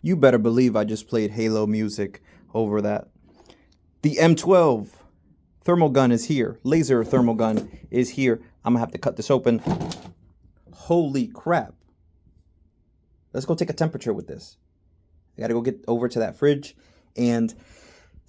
You better believe I just played Halo music over that. The M12 thermal gun is here. Laser thermal gun is here. I'm gonna have to cut this open. Holy crap. Let's go take a temperature with this. I gotta go get over to that fridge and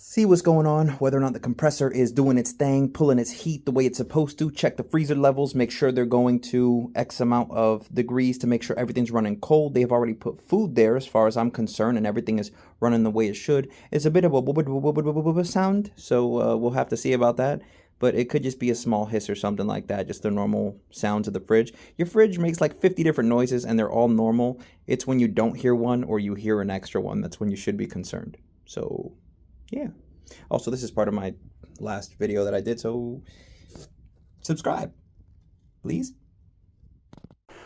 see what's going on, whether or not the compressor is doing its thing, pulling its heat the way it's supposed to. Check the freezer levels, make sure they're going to X amount of degrees to make sure everything's running cold. They've already put food there as far as I'm concerned, and everything is running the way it should. It's a bit of a sound, so we'll have to see about that. But it could just be a small hiss or something like that, just the normal sounds of the fridge. Your fridge makes like 50 different noises, and they're all normal. It's when you don't hear one or you hear an extra one that's when you should be concerned. So yeah. Also, this is part of my last video that I did, so subscribe, please.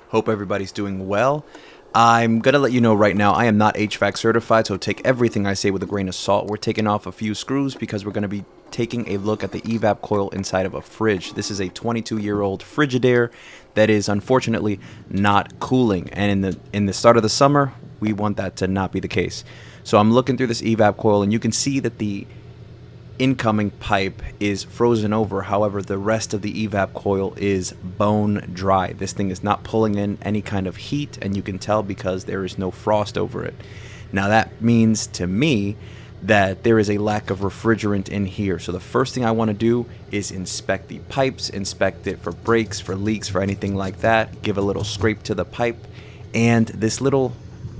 Hope everybody's doing well. I'm going to let you know right now, I am not HVAC certified, so take everything I say with a grain of salt. We're taking off a few screws because we're going to be taking a look at the evap coil inside of a fridge. This is a 22-year-old Frigidaire that is unfortunately not cooling, and in the start of the summer, we want that to not be the case. So I'm looking through this evap coil, and you can see that the incoming pipe is frozen over. However, the rest of the evap coil is bone dry. This thing is not pulling in any kind of heat, and you can tell because there is no frost over it. Now that means to me that there is a lack of refrigerant in here. So the first thing I want to do is inspect the pipes, inspect it for breaks, for leaks, for anything like that. Give a little scrape to the pipe, and this little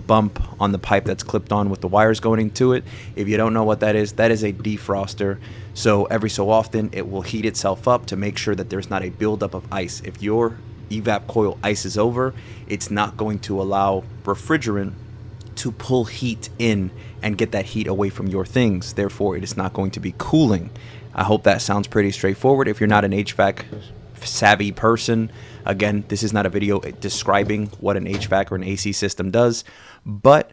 bump on the pipe that's clipped on with the wires going into it. If you don't know what that is a defroster. So every so often it will heat itself up to make sure that there's not a buildup of ice. If your evap coil ices over, it's not going to allow refrigerant to pull heat in and get that heat away from your things. Therefore, it is not going to be cooling. I hope that sounds pretty straightforward. If you're not an HVAC savvy person, again, this is not a video describing what an HVAC or an AC system does, but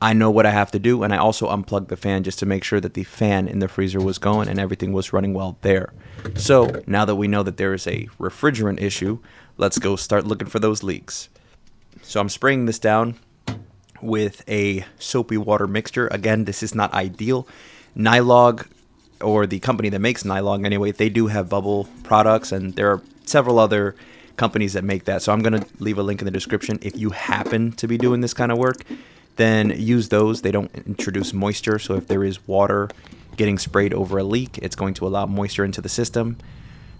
I know what I have to do, and I also unplugged the fan just to make sure that the fan in the freezer was going and everything was running well there. So now that we know that there is a refrigerant issue, let's go start looking for those leaks. So I'm spraying this down with a soapy water mixture. Again, this is not ideal. Nylog, or the company that makes Nylog anyway, they do have bubble products, and there are several other companies that make that. So I'm going to leave a link in the description. If you happen to be doing this kind of work, then use those. They don't introduce moisture, so if there is water getting sprayed over a leak, it's going to allow moisture into the system.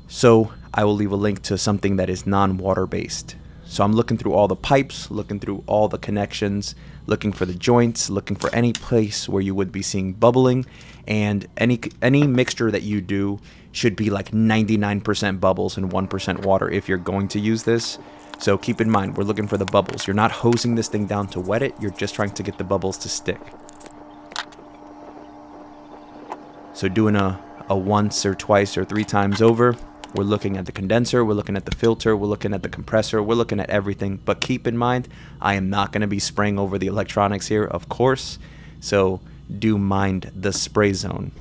So I will leave a link to something that is non-water based. So I'm looking through all the pipes, looking through all the connections, looking for the joints, looking for any place where you would be seeing bubbling, and any mixture that you do should be like 99% bubbles and 1% water if you're going to use this. So keep in mind, we're looking for the bubbles. You're not hosing this thing down to wet it, you're just trying to get the bubbles to stick. So doing a once or twice or 3 times over, we're looking at the condenser, we're looking at the filter, we're looking at the compressor, we're looking at everything. But keep in mind, I am not going to be spraying over the electronics here, of course. So do mind the spray zone.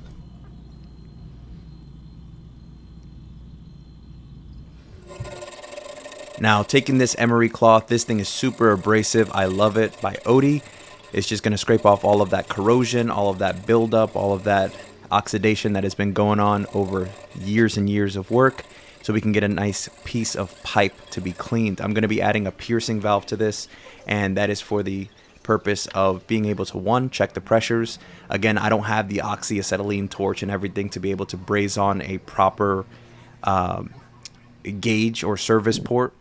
Now, taking this emery cloth, this thing is super abrasive. I love it, by Odie. It's just going to scrape off all of that corrosion, all of that buildup, all of that oxidation that has been going on over years and years of work, so we can get a nice piece of pipe to be cleaned. I'm going to be adding a piercing valve to this, and that is for the purpose of being able to, one, check the pressures. Again, I don't have the oxyacetylene torch and everything to be able to braze on a proper gauge or service port.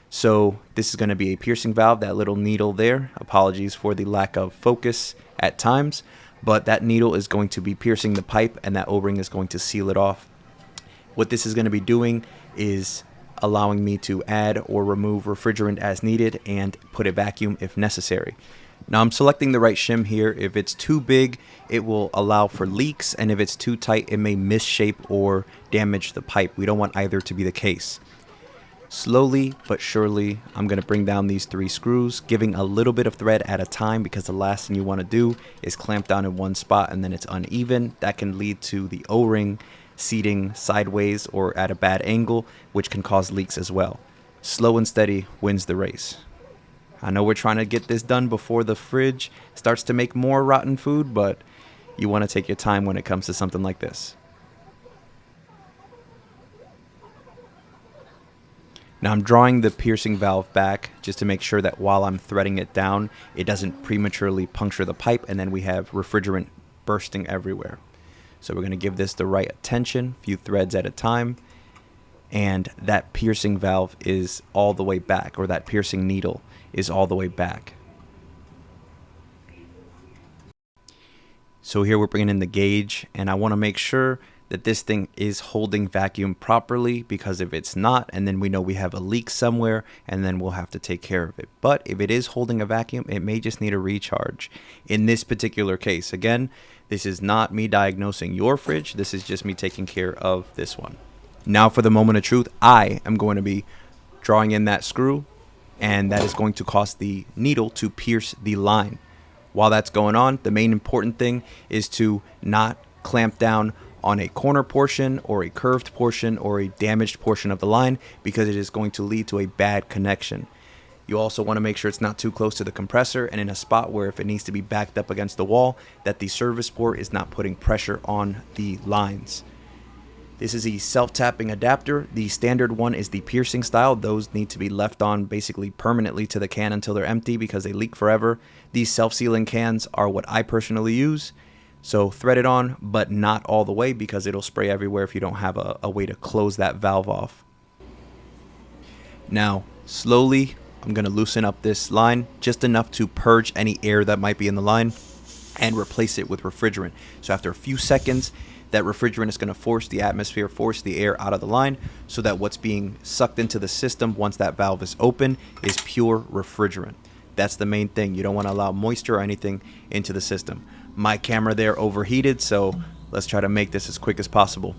So this is going to be a piercing valve, that little needle there. Apologies for the lack of focus at times, but that needle is going to be piercing the pipe, and that O-ring is going to seal it off. What this is going to be doing is allowing me to add or remove refrigerant as needed and put a vacuum if necessary. Now I'm selecting the right shim here. If it's too big, it will allow for leaks, and if it's too tight, it may misshape or damage the pipe. We don't want either to be the case. Slowly but surely, I'm going to bring down these 3 screws, giving a little bit of thread at a time, because the last thing you want to do is clamp down in one spot and then it's uneven. That can lead to the O-ring seating sideways or at a bad angle, which can cause leaks as well. Slow and steady wins the race. I know we're trying to get this done before the fridge starts to make more rotten food, but you want to take your time when it comes to something like this. Now I'm drawing the piercing valve back just to make sure that while I'm threading it down, it doesn't prematurely puncture the pipe and then we have refrigerant bursting everywhere. So we're going to give this the right attention, a few threads at a time, and that piercing valve is all the way back, or that piercing needle is all the way back. So here we're bringing in the gauge, and I want to make sure that this thing is holding vacuum properly, because if it's not, and then we know we have a leak somewhere, and then we'll have to take care of it. But if it is holding a vacuum, it may just need a recharge. In this particular case, again, this is not me diagnosing your fridge, this is just me taking care of this one. Now for the moment of truth, I am going to be drawing in that screw, and that is going to cause the needle to pierce the line. While that's going on, the main important thing is to not clamp down on a corner portion or a curved portion or a damaged portion of the line, because it is going to lead to a bad connection. You also want to make sure it's not too close to the compressor and in a spot where if it needs to be backed up against the wall, that the service port is not putting pressure on the lines. This is a self-tapping adapter. The standard one is the piercing style. Those need to be left on basically permanently to the can until they're empty because they leak forever. These self-sealing cans are what I personally use. So thread it on, but not all the way, because it'll spray everywhere if you don't have a way to close that valve off. Now, slowly, I'm going to loosen up this line just enough to purge any air that might be in the line and replace it with refrigerant. So after a few seconds, that refrigerant is going to force the atmosphere, force the air out of the line, so that what's being sucked into the system once that valve is open is pure refrigerant. That's the main thing. You don't want to allow moisture or anything into the system. My camera there overheated, so let's try to make this as quick as possible.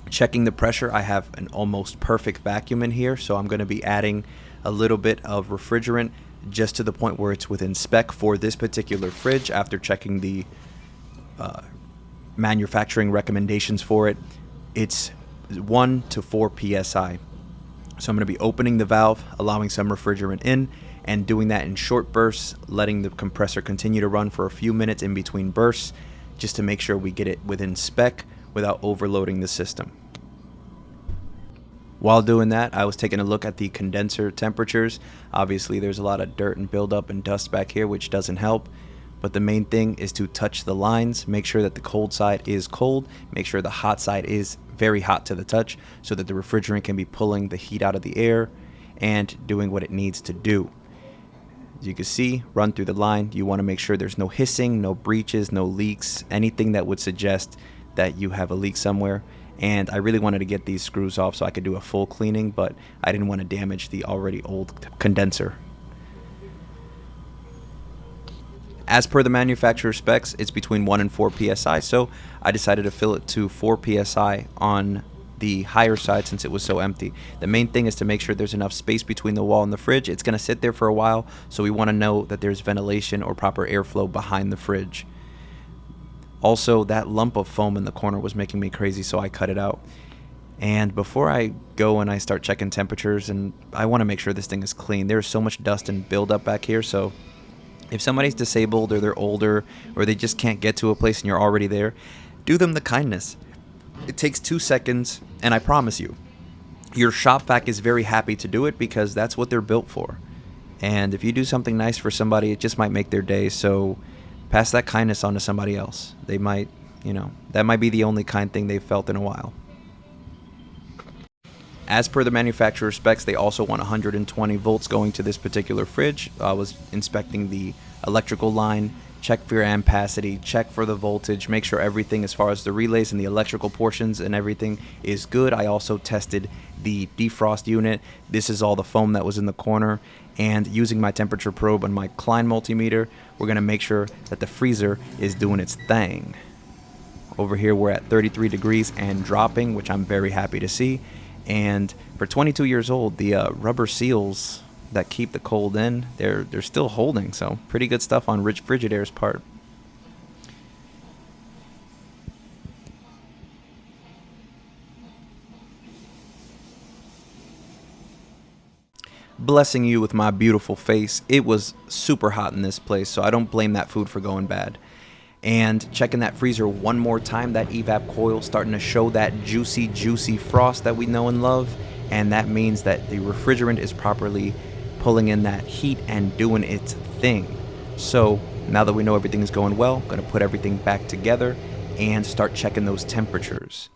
Checking the pressure, I have an almost perfect vacuum in here, so I'm going to be adding a little bit of refrigerant just to the point where it's within spec for this particular fridge after checking the manufacturing recommendations for it. It's 1 to 4 psi. So I'm going to be opening the valve, allowing some refrigerant in, and doing that in short bursts, letting the compressor continue to run for a few minutes in between bursts, just to make sure we get it within spec without overloading the system. While doing that, I was taking a look at the condenser temperatures. Obviously, there's a lot of dirt and buildup and dust back here, which doesn't help. But the main thing is to touch the lines, make sure that the cold side is cold, make sure the hot side is very hot to the touch, so that the refrigerant can be pulling the heat out of the air and doing what it needs to do. As you can see, run through the line. You want to make sure there's no hissing, no breaches, no leaks, anything that would suggest that you have a leak somewhere. And I really wanted to get these screws off so I could do a full cleaning, but I didn't want to damage the already old condenser. As per the manufacturer specs, it's between 1 and 4 psi, so I decided to fill it to 4 psi on the higher side since it was so empty. The main thing is to make sure there's enough space between the wall and the fridge. It's going to sit there for a while, so we want to know that there's ventilation or proper airflow behind the fridge. Also, that lump of foam in the corner was making me crazy, so I cut it out. And before I go and I start checking temperatures, and I want to make sure this thing is clean. There's so much dust and buildup back here, so if somebody's disabled or they're older or they just can't get to a place and you're already there, do them the kindness. It takes 2 seconds, and I promise you, your shop vac is very happy to do it because that's what they're built for. And if you do something nice for somebody, it just might make their day. So pass that kindness on to somebody else. They might, that might be the only kind thing they've felt in a while. As per the manufacturer specs, they also want 120 volts going to this particular fridge. I was inspecting the electrical line, check for your ampacity, check for the voltage, make sure everything as far as the relays and the electrical portions and everything is good. I also tested the defrost unit. This is all the foam that was in the corner. And using my temperature probe and my Klein multimeter, we're going to make sure that the freezer is doing its thing. Over here, we're at 33 degrees and dropping, which I'm very happy to see. And for 22 years old, the rubber seals that keep the cold in, they're still holding. So pretty good stuff on Rich Frigidaire's part. blessing you with my beautiful face. It was super hot in this place, so I don't blame that food for going bad. And checking that freezer one more time, that evap coil starting to show that juicy frost that we know and love. And that means that the refrigerant is properly pulling in that heat and doing its thing. So now that we know everything is going well, I'm going to put everything back together and start checking those temperatures.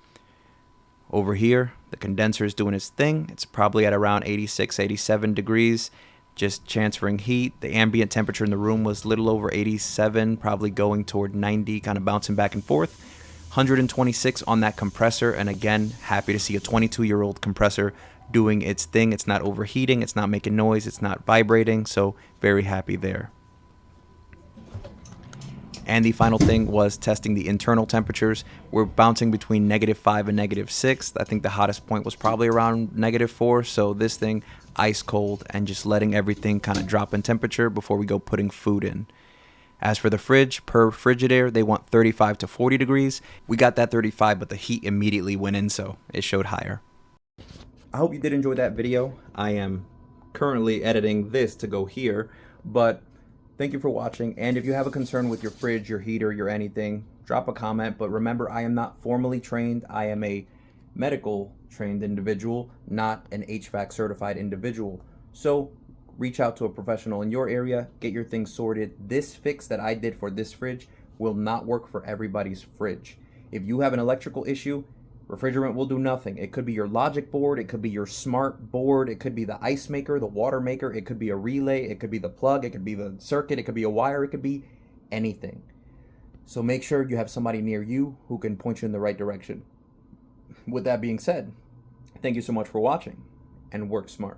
Over here, the condenser is doing its thing. It's probably at around 86, 87 degrees, just transferring heat. The ambient temperature in the room was a little over 87, probably going toward 90, kind of bouncing back and forth. 126 on that compressor, and again, happy to see a 22-year-old compressor doing its thing. It's not overheating, it's not making noise, it's not vibrating, so very happy there. And the final thing was testing the internal temperatures. We're bouncing between -5 and -6. I think the hottest point was probably around -4. So this thing, ice cold, and just letting everything kind of drop in temperature before we go putting food in. As for the fridge, per Frigidaire, they want 35 to 40 degrees. We got that 35, but the heat immediately went in, so it showed higher. I hope you did enjoy that video. I am currently editing this to go here, but thank you for watching, and if you have a concern with your fridge, your heater, your anything, drop a comment. But remember, I am not formally trained. I am a medical trained individual, not an HVAC certified individual. So reach out to a professional in your area, get your things sorted. This fix that I did for this fridge will not work for everybody's fridge. If you have an electrical issue, refrigerant will do nothing. It could be your logic board, it could be your smart board, it could be the ice maker, the water maker, it could be a relay, it could be the plug, it could be the circuit, it could be a wire, it could be anything. So make sure you have somebody near you who can point you in the right direction. With that being said, thank you so much for watching, and work smart.